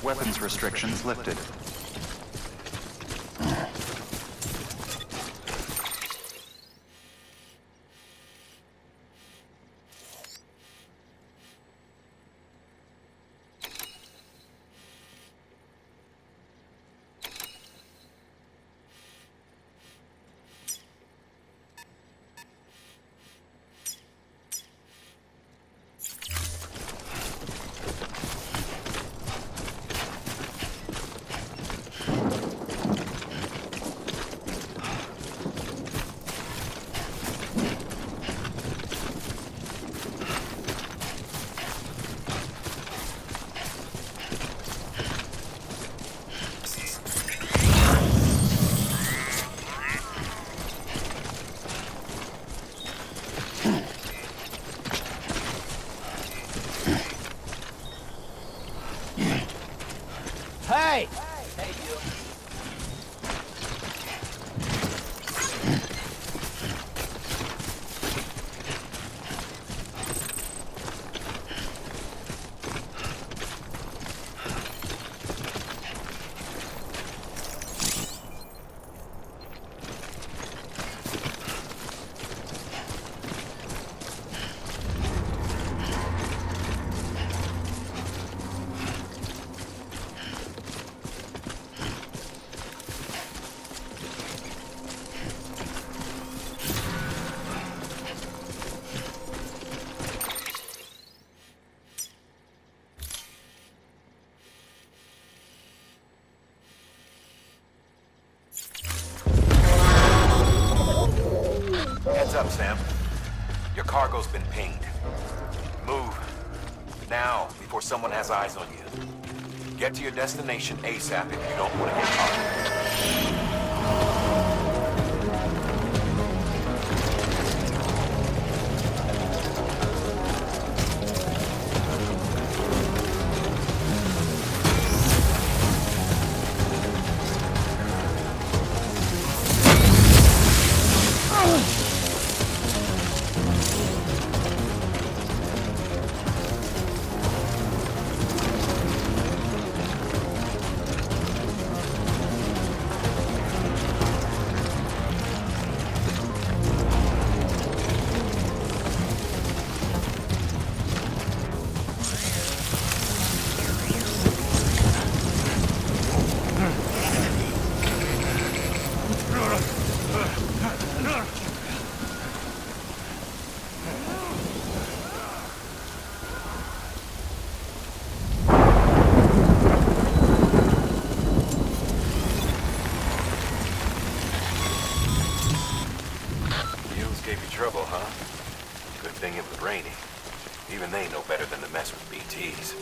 weapons restrictions lifted. Hey! Heads up, Sam. Your cargo's been pinged. Move. Now, before someone has eyes on you. Get to your destination ASAP if you don't want to get caught. Gave you trouble, huh? Good thing it was raining. Even they know better than to mess with BTs.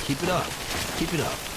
Keep it up. Keep it up.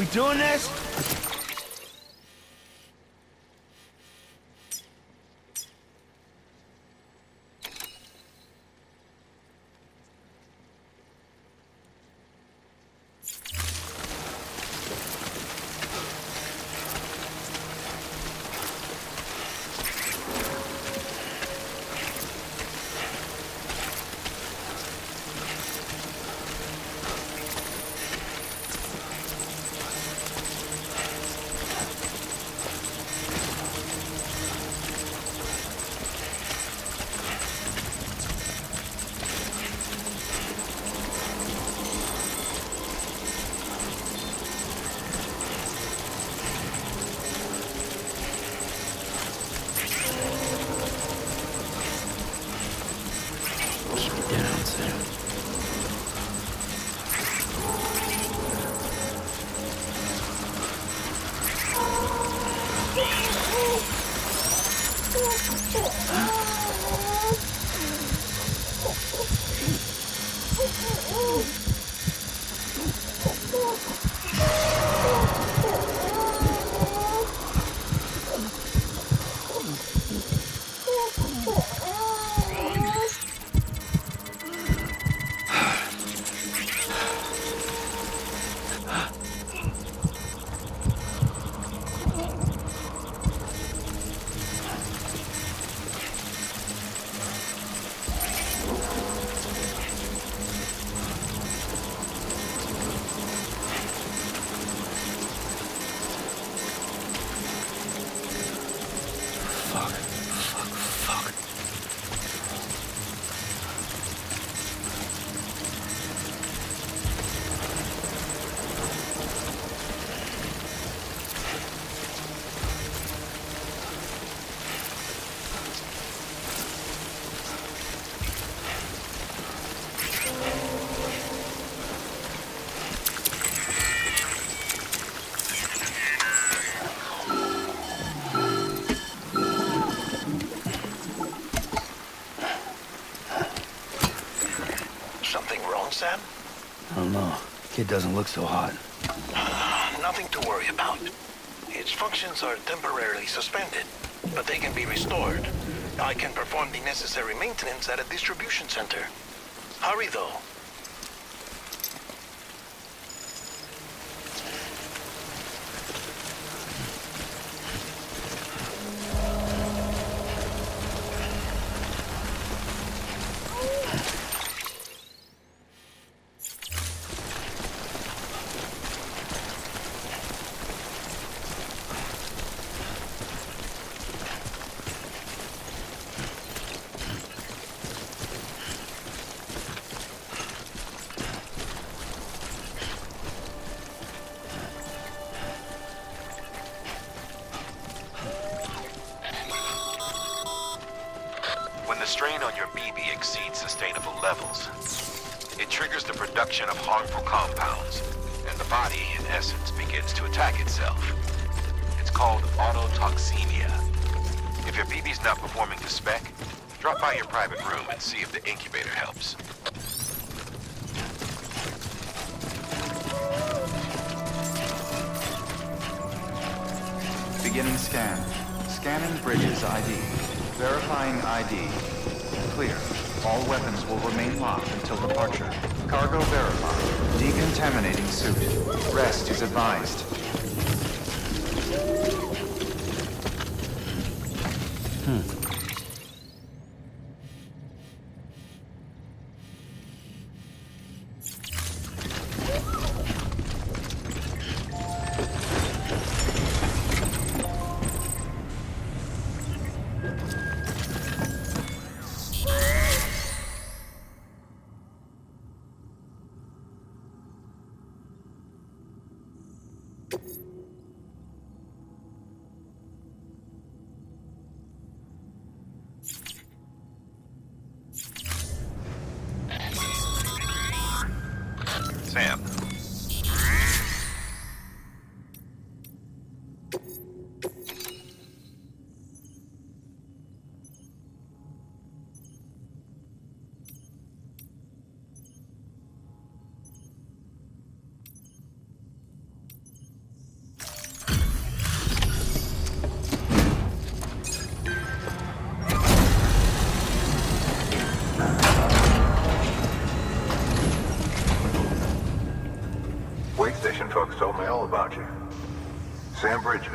We doing this? Sam? I don't know. Kid doesn't look so hot. Nothing to worry about. Its functions are temporarily suspended, but they can be restored. I can perform the necessary maintenance at a distribution center. Hurry, though. When the strain on your BB exceeds sustainable levels, it triggers the production of harmful compounds, and the body, in essence, begins to attack itself. It's called autotoxemia. If your BB's not performing to spec, drop by your private room and see if the incubator helps. Beginning scan. Scanning Bridges ID. Verifying ID. Clear. All weapons will remain locked until departure. Cargo verified. Decontaminating suit. Rest is advised. Sam. Wait station folks told me all about you. Sam Bridges,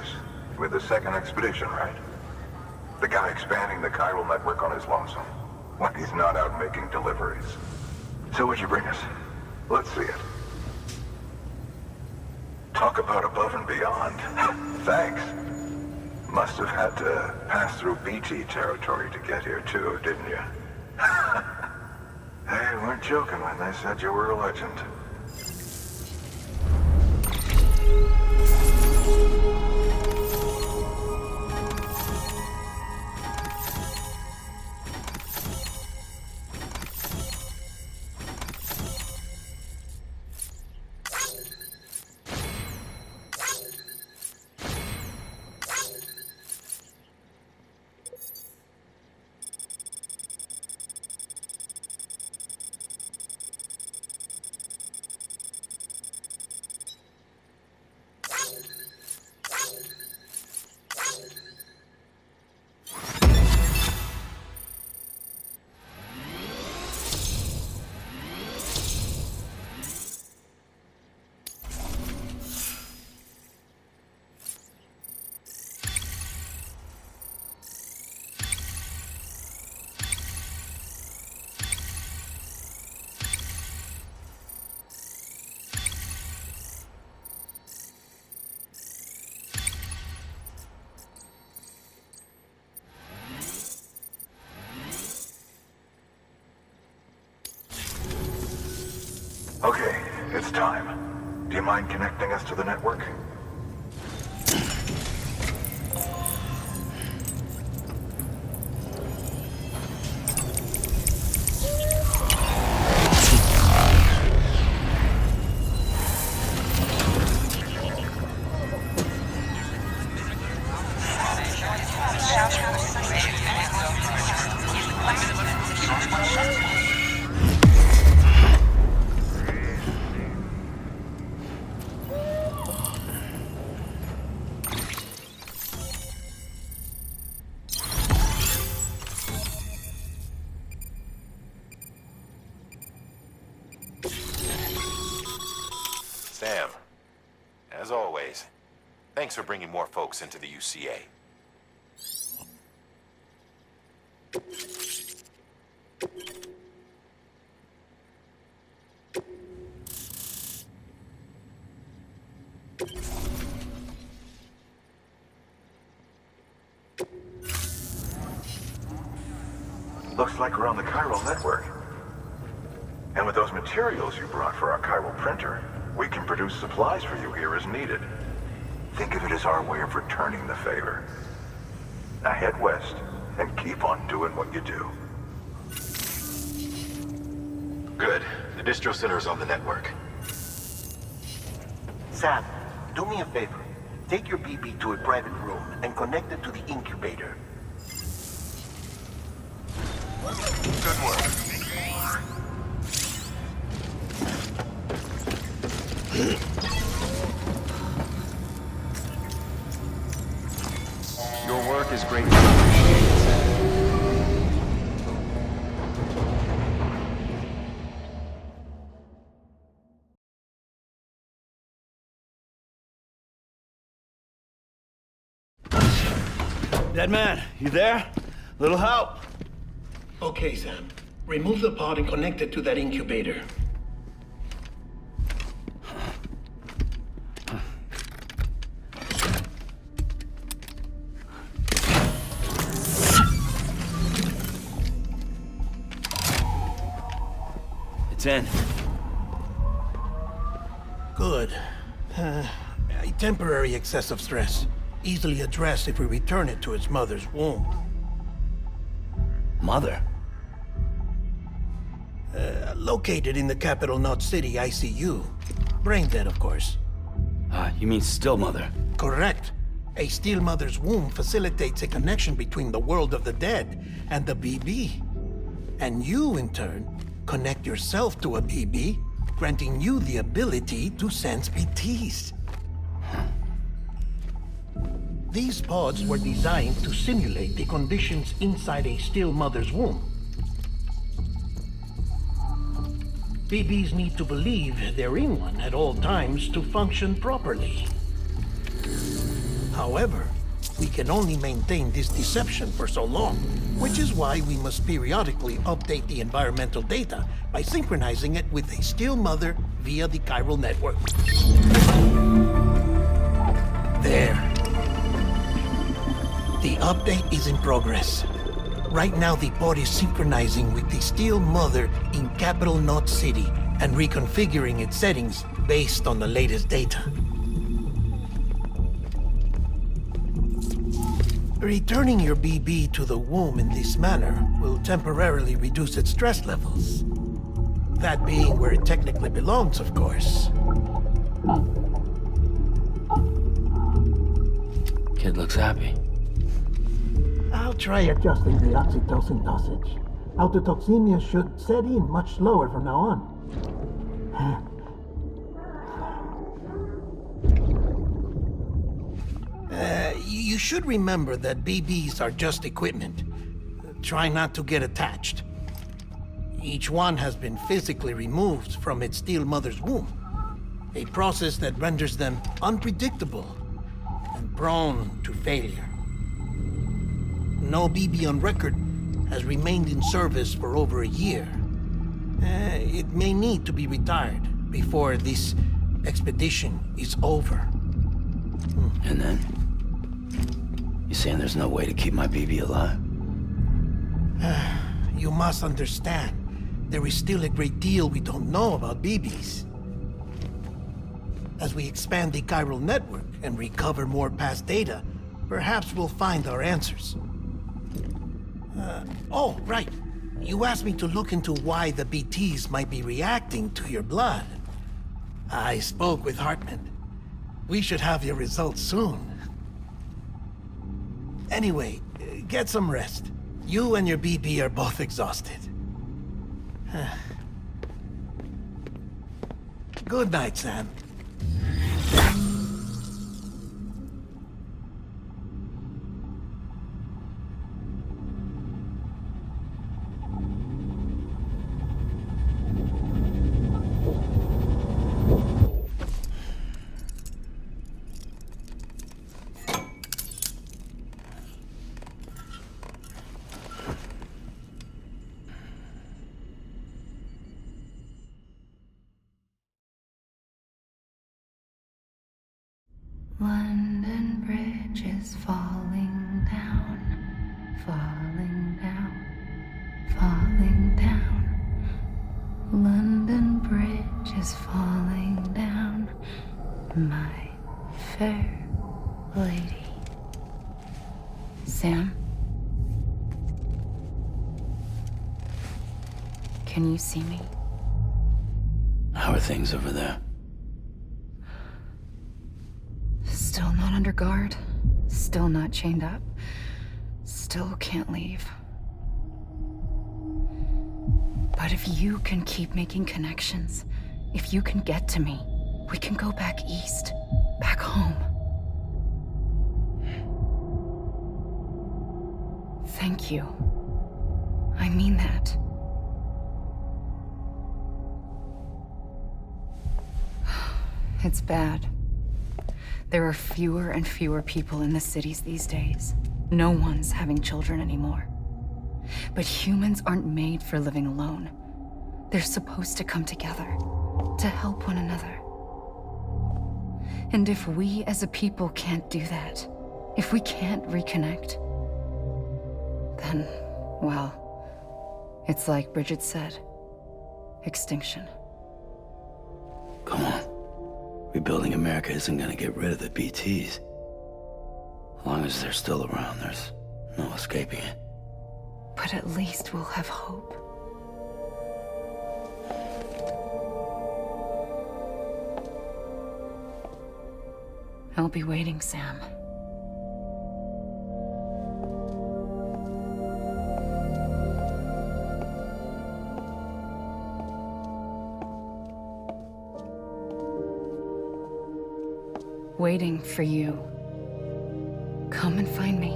with the second expedition, right? The guy expanding the chiral network on his lonesome, when he's not out making deliveries. So what'd you bring us? Let's see it. Talk about above and beyond. Thanks. Must have had to pass through BT territory to get here too, didn't you? They weren't joking when they said you were a legend. Okay, it's time. Do you mind connecting us to the network? Sam, as always, thanks for bringing more folks into the UCA. Looks like we're on the chiral network. And with those materials you brought for our chiral printer, we can produce supplies for you here as needed. Think of it as our way of returning the favor. Now head west and keep on doing what you do. Good. The distro center is on the network. Sam, do me a favor. Take your BB to a private room and connect it to the incubator. Good work. Your work is greatly appreciated, Sam. Dead man, you there? Little help? Okay, Sam. Remove the pod and connect it to that incubator. It's in. Good. A temporary excessive stress. Easily addressed if we return it to its mother's womb. Mother? Located in the capital Knot City ICU. Brain dead, of course. You mean still mother? Correct. A still mother's womb facilitates a connection between the world of the dead and the BB. And you, in turn, connect yourself to a BB, granting you the ability to sense BTs. These pods were designed to simulate the conditions inside a still mother's womb. BBs need to believe they're in one at all times to function properly. However, we can only maintain this deception for so long, which is why we must periodically update the environmental data by synchronizing it with a still mother via the chiral network. There. The update is in progress. Right now, the pod is synchronizing with the still mother in capital Knot City and reconfiguring its settings based on the latest data. Returning your BB to the womb in this manner will temporarily reduce its stress levels. That being where it technically belongs, of course. Kid looks happy. I'll try adjusting the oxytocin dosage. Autotoxemia should set in much slower from now on. You should remember that BBs are just equipment. Try not to get attached. Each one has been physically removed from its still mother's womb. A process that renders them unpredictable and prone to failure. No BB on record has remained in service for over a year. It may need to be retired before this expedition is over. And then? You saying there's no way to keep my BB alive? You must understand, there is still a great deal we don't know about BBs. As we expand the chiral network and recover more past data, perhaps we'll find our answers. Oh, right. You asked me to look into why the BTs might be reacting to your blood. I spoke with Hartman. We should have your results soon. Anyway, get some rest. You and your BB are both exhausted. Good night, Sam. Bridge is falling down, falling down, falling down. London Bridge is falling down, my fair lady. Sam? Can you see me? How are things over there? Still not under guard. Still not chained up. Still can't leave. But if you can keep making connections, if you can get to me, we can go back east. Back home. Thank you. I mean that. It's bad. There are fewer and fewer people in the cities these days. No one's having children anymore. But humans aren't made for living alone. They're supposed to come together, to help one another. And if we as a people can't do that, if we can't reconnect, then, well, it's like Bridget said, extinction. Come on. Rebuilding America isn't gonna get rid of the BTs. As long as they're still around, there's no escaping it. But at least we'll have hope. I'll be waiting, Sam. Waiting for you. Come and find me.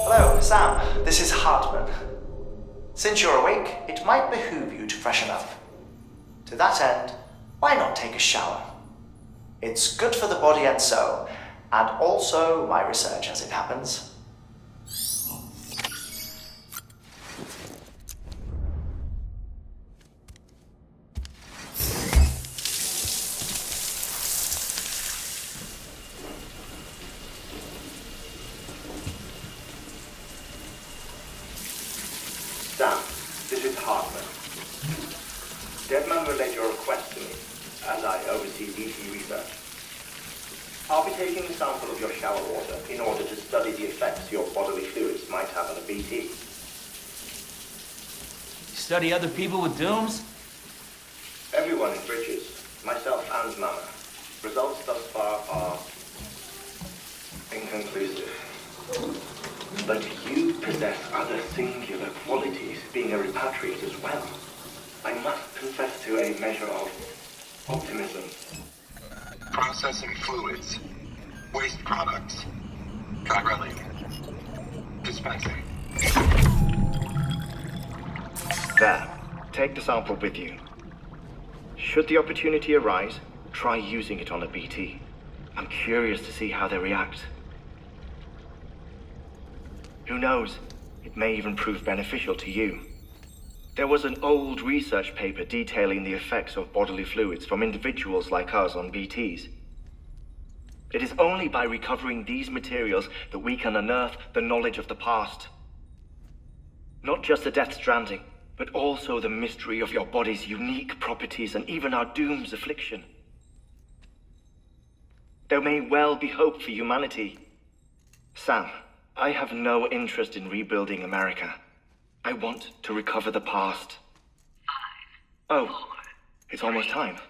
Hello, Sam. This is Hartman. Since you're awake, it might behoove you to freshen up. To that end, why not take a shower? It's good for the body and soul, and also my research as it happens. Sam, this is Hartman. Deadman relayed your request to me, as I oversee BT research. I'll be taking a sample of your shower water in order to study the effects your bodily fluids might have on a BT. Study other people with dooms? Everyone in Bridges, myself and Mama. Results thus far are inconclusive. But you possess other singular qualities, being a repatriate as well. I must confess to a measure of optimism. Processing fluids. Waste products. Drilling. Dispensing. There. Take the sample with you. Should the opportunity arise, try using it on a BT. I'm curious to see how they react. Who knows? It may even prove beneficial to you. There was an old research paper detailing the effects of bodily fluids from individuals like us on BTs. It is only by recovering these materials that we can unearth the knowledge of the past. Not just the Death Stranding, but also the mystery of your body's unique properties and even our doom's affliction. There may well be hope for humanity. Sam, I have no interest in rebuilding America. I want to recover the past. 5, 4, oh, it's almost time. 2,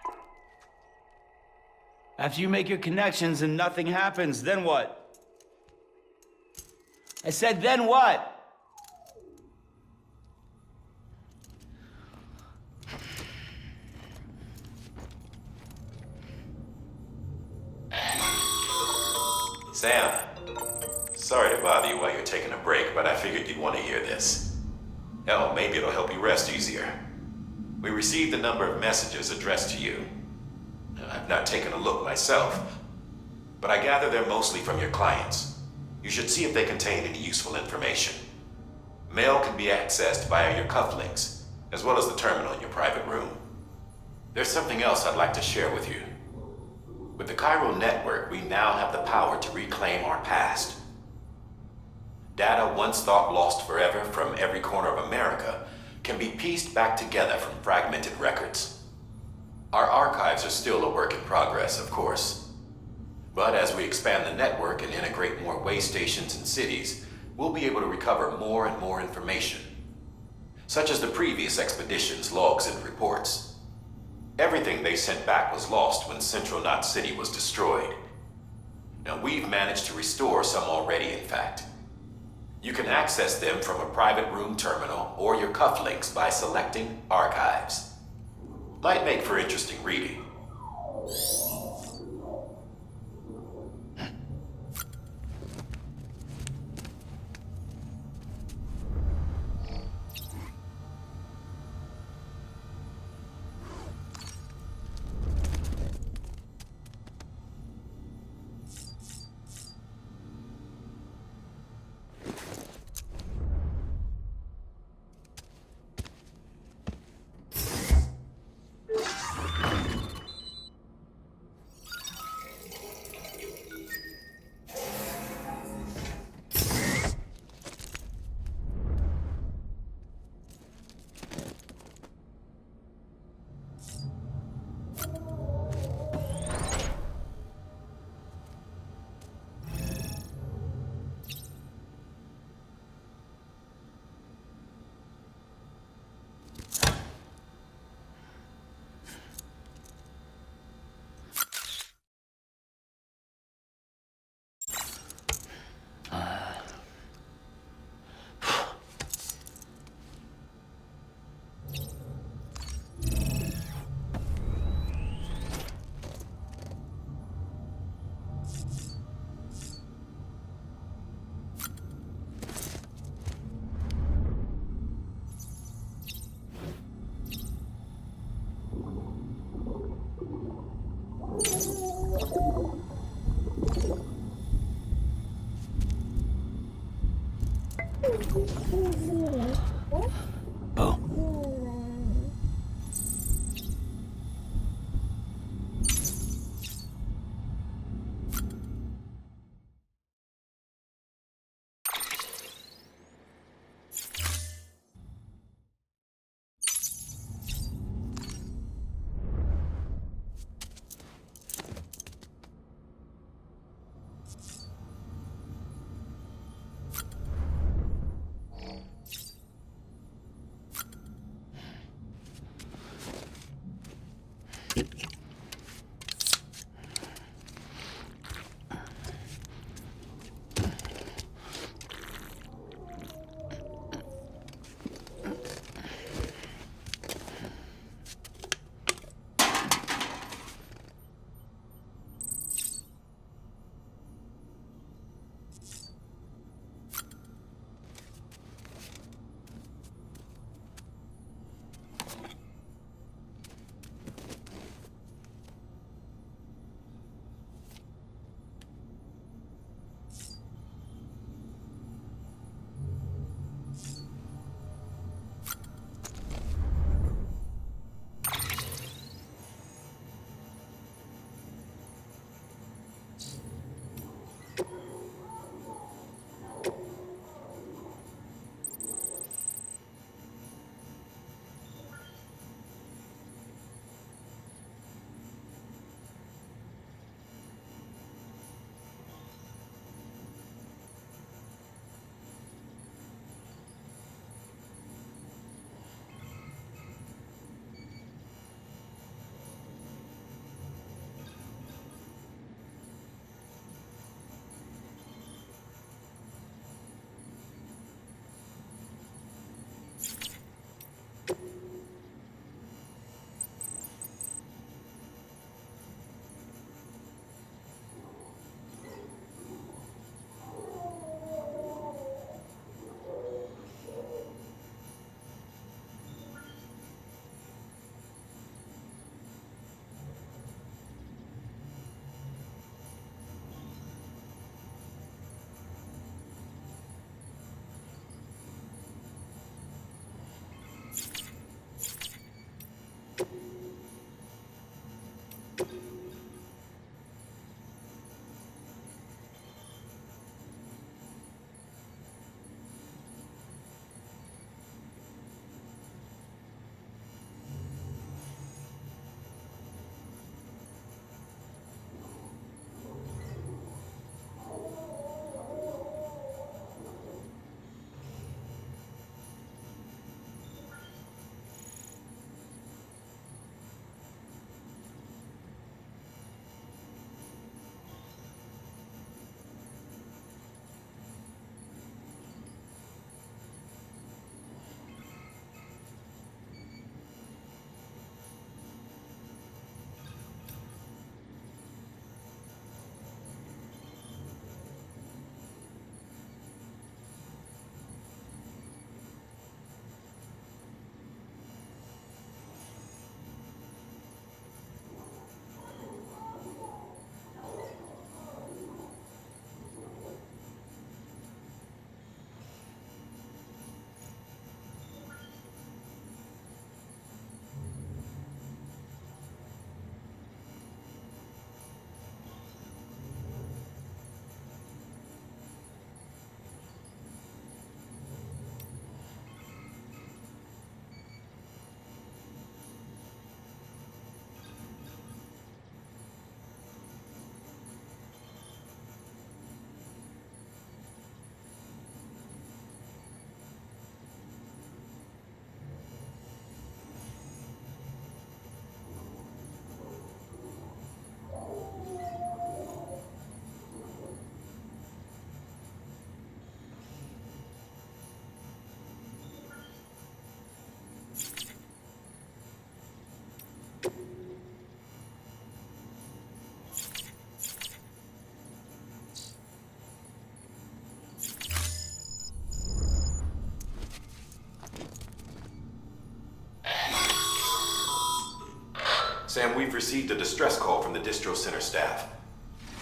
1. After you make your connections and nothing happens, then what? I said, then what? Sam, sorry to bother you while you're taking a break, but I figured you'd want to hear this. Hell, maybe it'll help you rest easier. We received a number of messages addressed to you. I've not taken a look myself, but I gather they're mostly from your clients. You should see if they contain any useful information. Mail can be accessed via your cufflinks, as well as the terminal in your private room. There's something else I'd like to share with you. With the chiral network, we now have the power to reclaim our past. Data once thought lost forever from every corner of America can be pieced back together from fragmented records. Our archives are still a work in progress, of course. But as we expand the network and integrate more way stations and cities, we'll be able to recover more and more information, such as the previous expedition's logs and reports. Everything they sent back was lost when Central Knot City was destroyed. Now we've managed to restore some already, in fact. You can access them from a private room terminal or your cufflinks by selecting Archives. Might make for interesting reading. Sam, we've received a distress call from the distro center staff.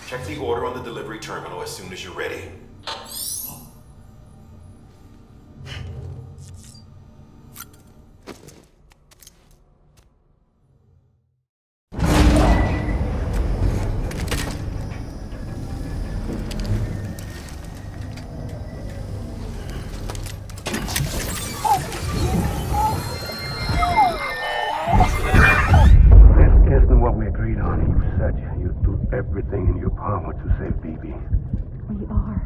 Check the order on the delivery terminal as soon as you're ready. This isn't what we agreed on. You said you'd do everything in your power to save BB. We are.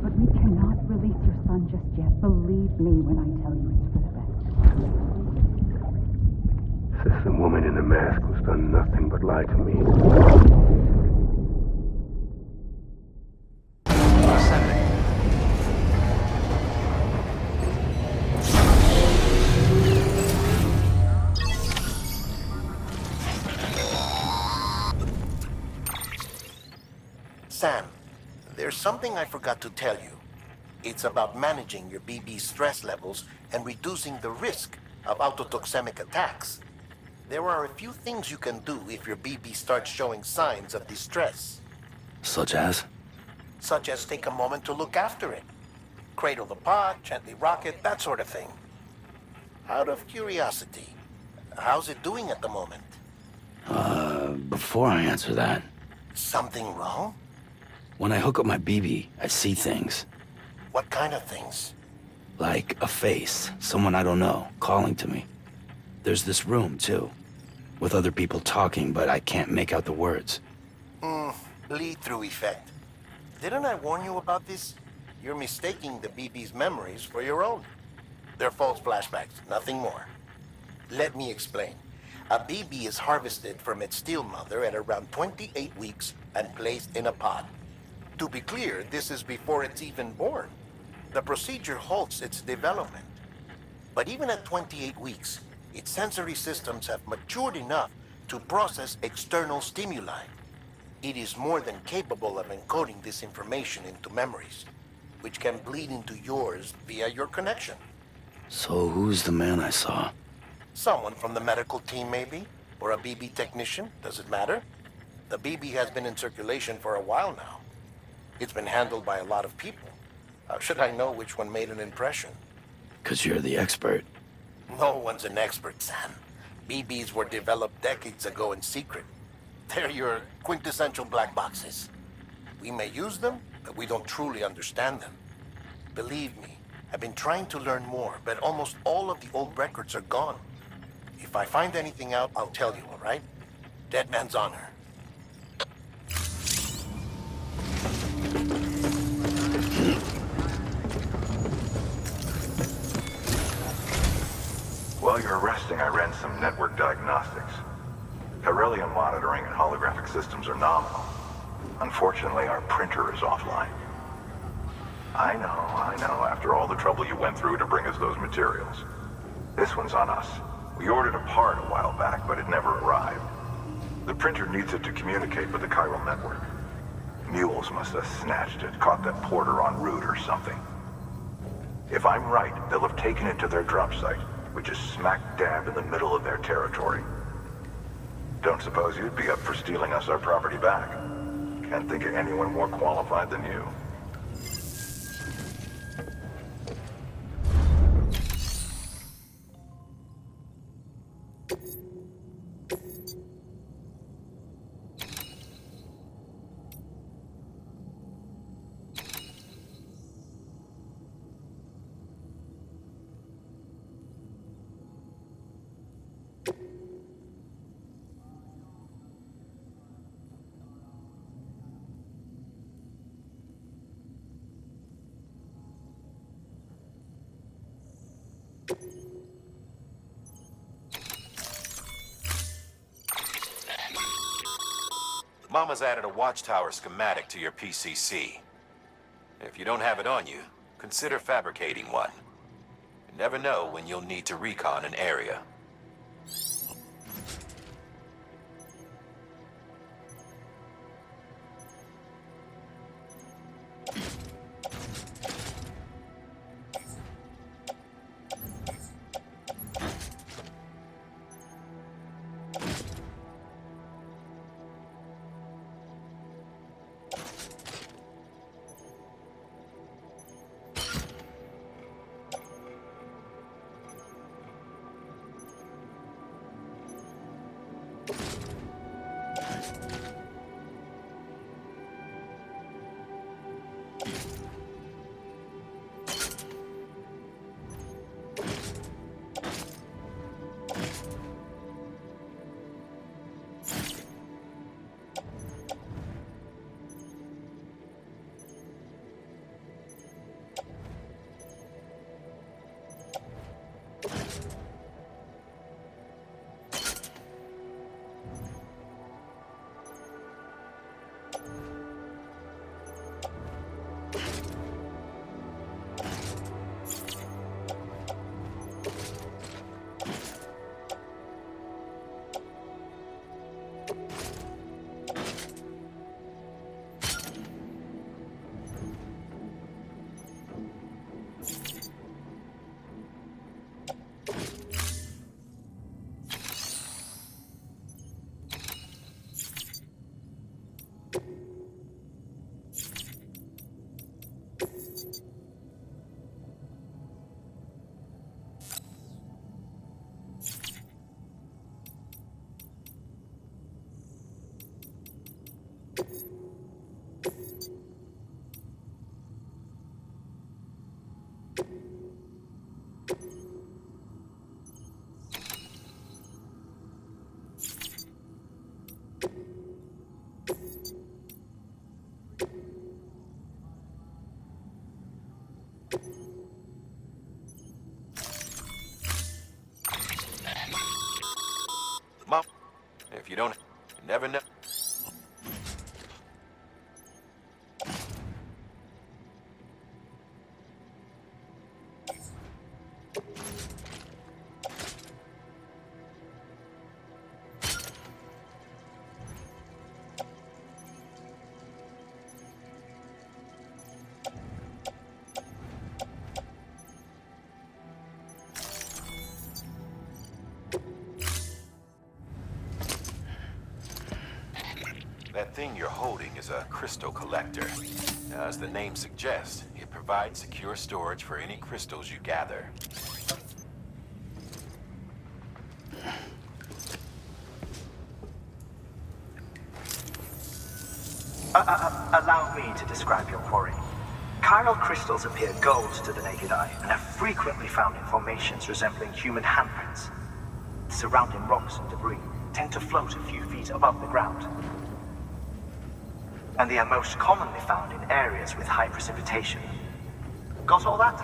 But we cannot release your son just yet. Believe me when I tell you it's for the best. Sister woman in the mask who's done nothing but lie to me. Ascending. Sam, there's something I forgot to tell you. It's about managing your BB stress levels and reducing the risk of autotoxemic attacks. There are a few things you can do if your BB starts showing signs of distress. Such as? Such as take a moment to look after it. Cradle the pod, gently rock it, that sort of thing. Out of curiosity, how's it doing at the moment? Before I answer that, Something wrong? when I hook up my BB, I see things. What kind of things? Like a face, someone I don't know, calling to me. There's this room, too, with other people talking, but I can't make out the words. Lead-through effect. Didn't I warn you about this? You're mistaking the BB's memories for your own. They're false flashbacks, nothing more. Let me explain. A BB is harvested from its steel mother at around 28 weeks and placed in a pod. To be clear, this is before it's even born. The procedure halts its development. But even at 28 weeks, its sensory systems have matured enough to process external stimuli. It is more than capable of encoding this information into memories, which can bleed into yours via your connection. So who's the man I saw? Someone from the medical team, maybe? Or a BB technician? Does it matter? The BB has been in circulation for a while now. It's been handled by a lot of people. How should I know which one made an impression? 'Cause you're the expert. No one's an expert, Sam. BBs were developed decades ago in secret. They're your quintessential black boxes. We may use them, but we don't truly understand them. Believe me, I've been trying to learn more, but almost all of the old records are gone. If I find anything out, I'll tell you, all right? Dead man's honor. While you're resting, I ran some network diagnostics. Beryllium monitoring and holographic systems are nominal. Unfortunately, our printer is offline. I know, after all the trouble you went through to bring us those materials. This one's on us. We ordered a part a while back, but it never arrived. The printer needs it to communicate with the chiral network. Mules must have snatched it, caught that porter en route or something. If I'm right, they'll have taken it to their drop site, which is smack dab in the middle of their territory. Don't suppose you'd be up for stealing us our property back? Can't think of anyone more qualified than you. Mama's added a watchtower schematic to your PCC. If you don't have it on you, consider fabricating one. You never know when you'll need to recon an area. If you don't, you never know. That thing you're holding is a crystal collector. Now, as the name suggests, it provides secure storage for any crystals you gather. Allow me to describe your quarry. Chiral crystals appear gold to the naked eye and are frequently found in formations resembling human handprints. Surrounding rocks and debris tend to float a few feet above the ground. And they are most commonly found in areas with high precipitation. Got all that?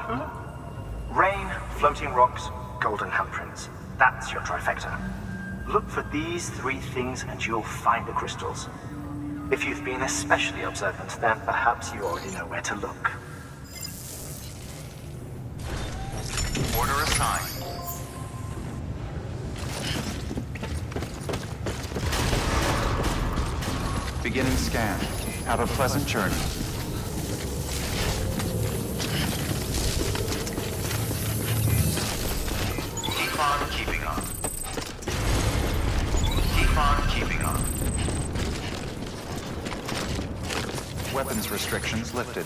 Rain, floating rocks, golden handprints. That's your trifecta. Look for these three things and you'll find the crystals. If you've been especially observant, then perhaps you already know where to look. Order assigned. Beginning scan. Have a pleasant journey. Keep on keeping on. Keep on keeping on. Weapons restrictions lifted.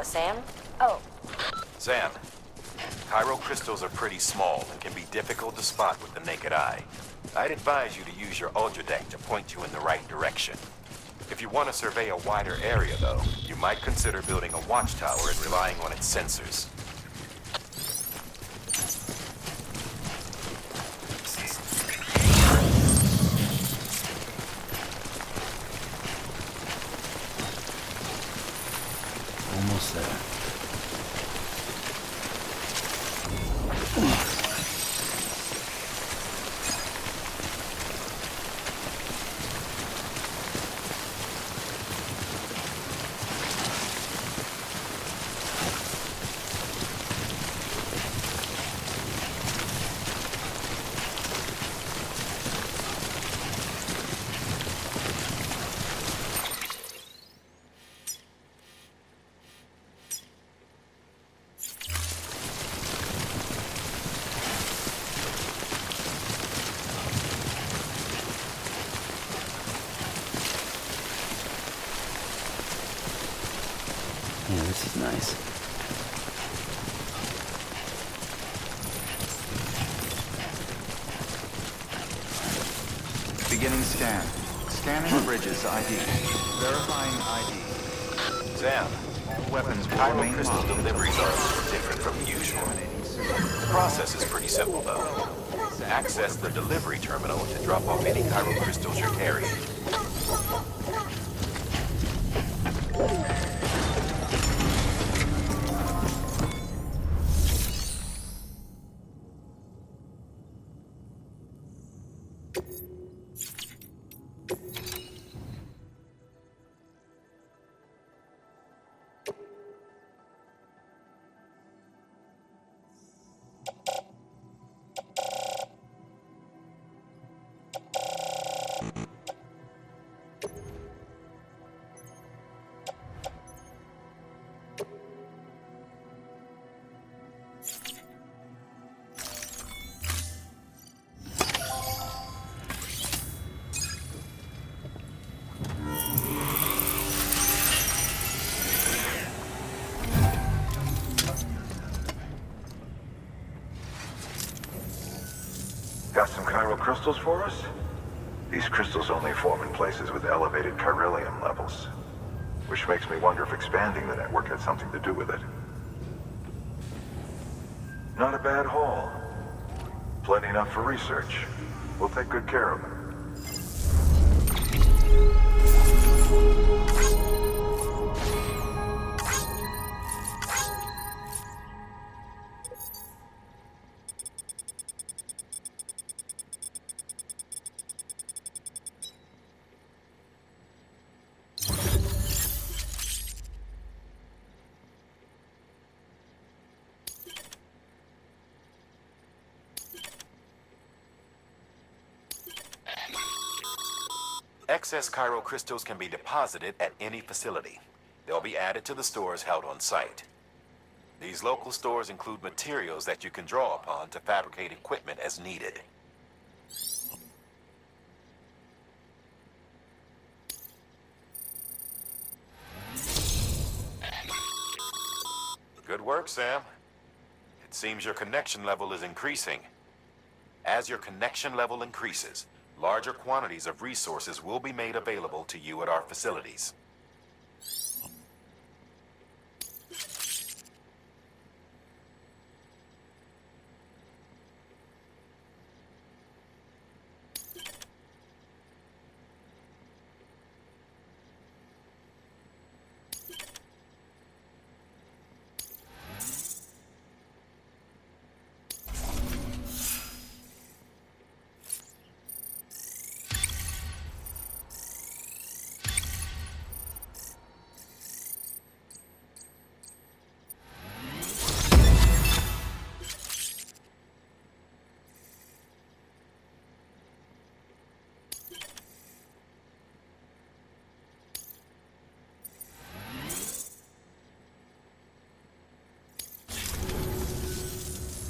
Sam? Oh. Sam, chiral crystals are pretty small and can be difficult to spot with the naked eye. I'd advise you to use your ultradeck to point you in the right direction. If you want to survey a wider area, though, you might consider building a watchtower and relying on its sensors. Almost there. Yeah, this is nice. Beginning scan. Scanning bridges ID. Verifying ID. Sam, All weapons will chiral remain crystal locked. deliveries are a little different from usual. The process is pretty simple, though. Access the delivery terminal to drop off any chiral crystals you're carrying. Got some chiral crystals for us? These crystals only form in places with elevated chiralium levels, which makes me wonder if expanding the network had something to do with it. Not a bad haul. Plenty enough for research. We'll take good care of them. Excess Cairo crystals can be deposited at any facility. They'll be added to the stores held on site. These local stores include materials that you can draw upon to fabricate equipment as needed. Good work, Sam. It seems your connection level is increasing. As your connection level increases, larger quantities of resources will be made available to you at our facilities.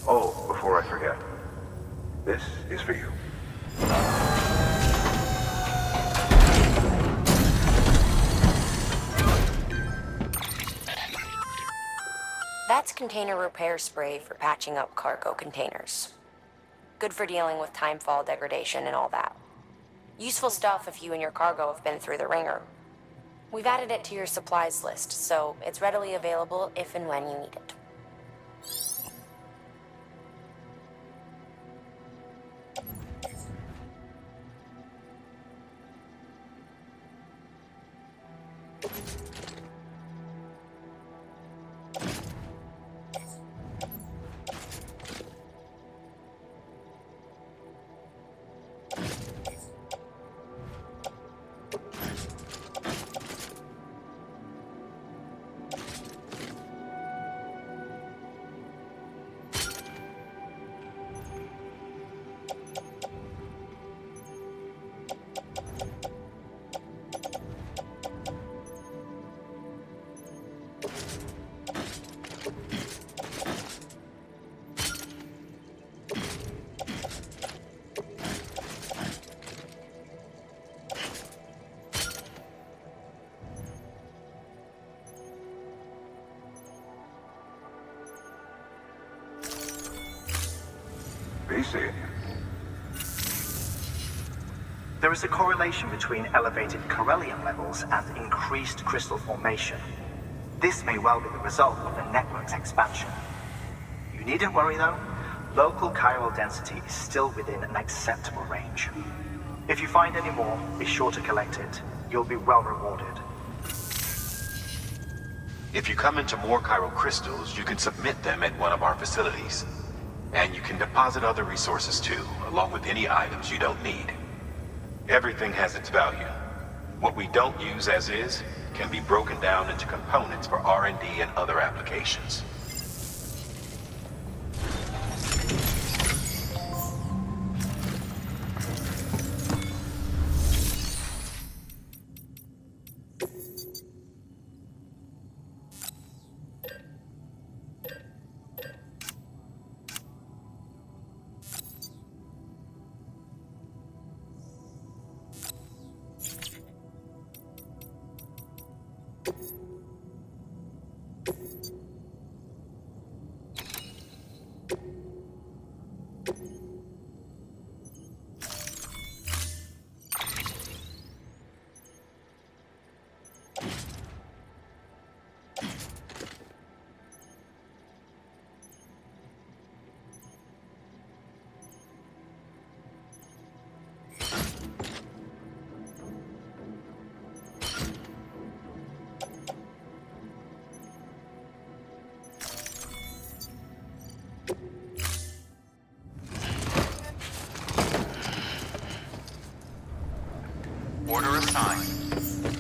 Oh, before I forget, this is for you. That's container repair spray for patching up cargo containers. Good for dealing with timefall degradation and all that. Useful stuff if you and your cargo have been through the ringer. We've added it to your supplies list, so it's readily available if and when you need it. BC. There is a correlation between elevated Corellium levels and increased crystal formation. This may well be the result of the network's expansion. You needn't worry though. Local chiral density is still within an acceptable range. If you find any more, be sure to collect it. You'll be well rewarded. If you come into more chiral crystals, you can submit them at one of our facilities. And you can deposit other resources too, along with any items you don't need. Everything has its value. What we don't use as is can be broken down into components for R&D and other applications. Order assigned.